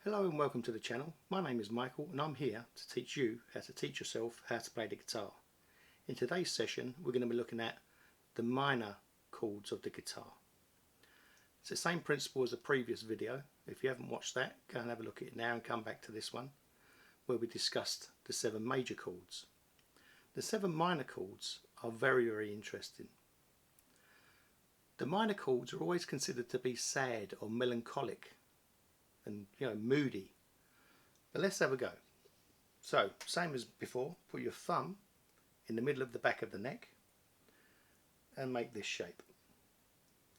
Hello and welcome to the channel. My name is Michael and I'm here to teach you how to teach yourself how to play the guitar. In today's session we're going to be looking at the minor chords of the guitar. It's the same principle as the previous video. If you haven't watched that, go and have a look at it now and come back to this one where we discussed the 7 major chords. The 7 minor chords are very interesting. The minor chords are always considered to be sad or melancholic and moody, but let's have a go. So same as before, put your thumb in the middle of the back of the neck and make this shape.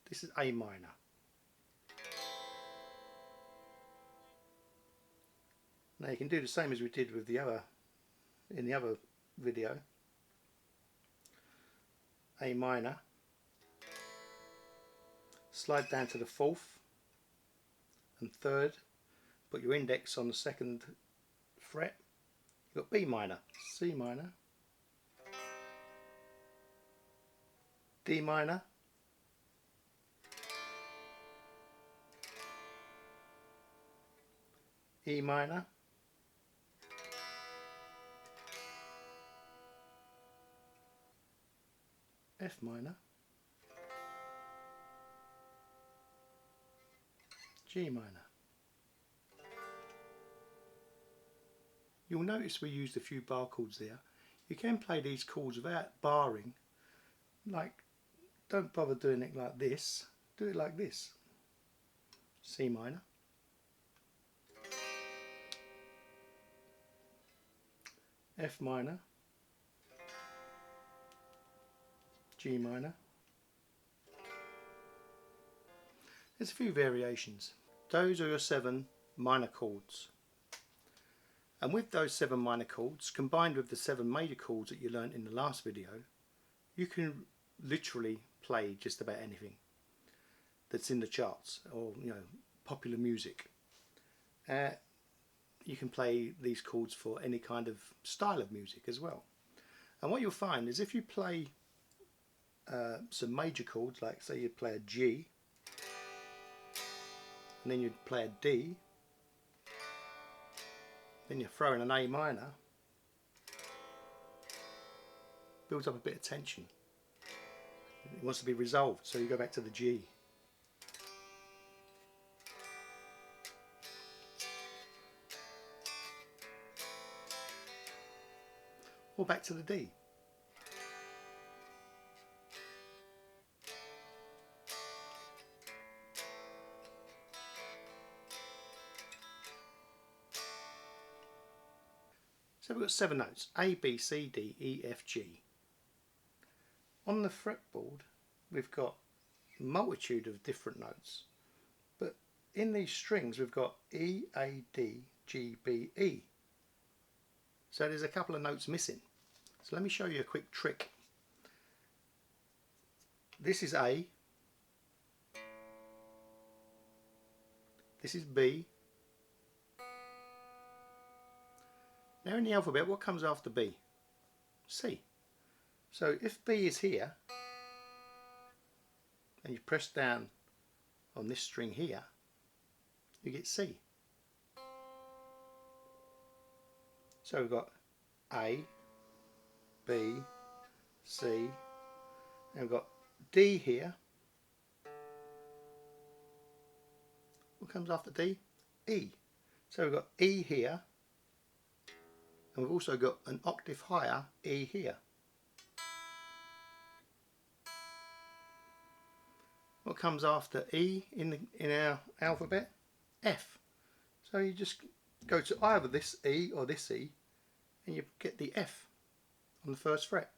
This is A minor. Now you can do the same as we did with in the other video. A minor, slide down to the 4th and 3rd, put your index on the 2nd fret. You've got B minor, C minor, D minor, E minor, F minor, G minor. You'll notice we used a few bar chords there. You can play these chords without barring. Like, don't bother doing it like this. Do it like this. C minor, F minor, G minor. There's a few variations. Those are your 7 minor chords. And with those 7 minor chords, combined with the 7 major chords that you learnt in the last video, you can literally play just about anything that's in the charts or popular music. You can play these chords for any kind of style of music as well. And what you'll find is if you play some major chords, like say you play a G, and then you'd play a D, then you throw in an A minor, builds up a bit of tension. It wants to be resolved, so you go back to the G. Or back to the D. So we've got 7 notes, A, B, C, D, E, F, G. On the fretboard we've got a multitude of different notes, but in these strings we've got E, A, D, G, B, E. So there's a couple of notes missing. So let me show you a quick trick. This is A, this is B. Now in the alphabet, what comes after B? C. So if B is here, and you press down on this string here, you get C. So we've got A, B, C, and we've got D here. What comes after D? E. So we've got E here. And we've also got an octave higher E here. What comes after E in our alphabet? F. So you just go to either this E or this E and you get the F on the 1st fret.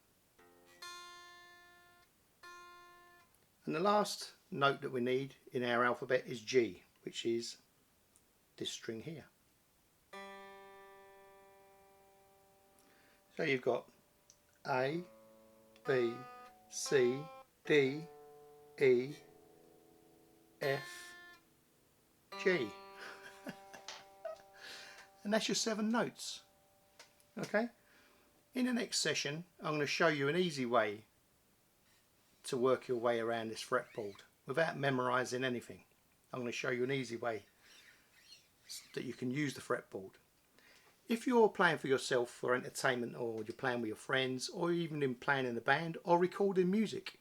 And the last note that we need in our alphabet is G, which is this string here. So you've got A, B, C, D, E, F, G. And that's your 7 notes. Okay? In the next session I'm going to show you an easy way to work your way around this fretboard without memorising anything. I'm going to show you an easy way that you can use the fretboard. If you're playing for yourself for entertainment, or you're playing with your friends, or even in playing in a band or recording music,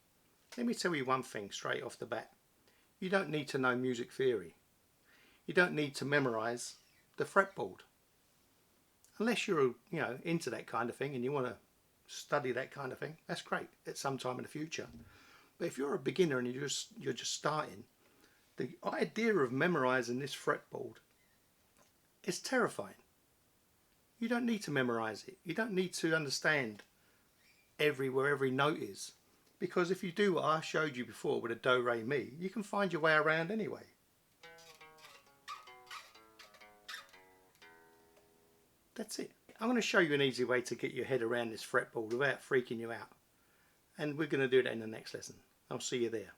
let me tell you one thing straight off the bat. You don't need to know music theory. You don't need to memorize the fretboard. Unless you're, into that kind of thing and you want to study that kind of thing, that's great at some time in the future. But if you're a beginner and you're just starting, the idea of memorizing this fretboard is terrifying. You don't need to memorize it. You don't need to understand where every note is. Because if you do what I showed you before with a do, re, mi, you can find your way around anyway. That's it. I'm going to show you an easy way to get your head around this fretboard without freaking you out. And we're going to do that in the next lesson. I'll see you there.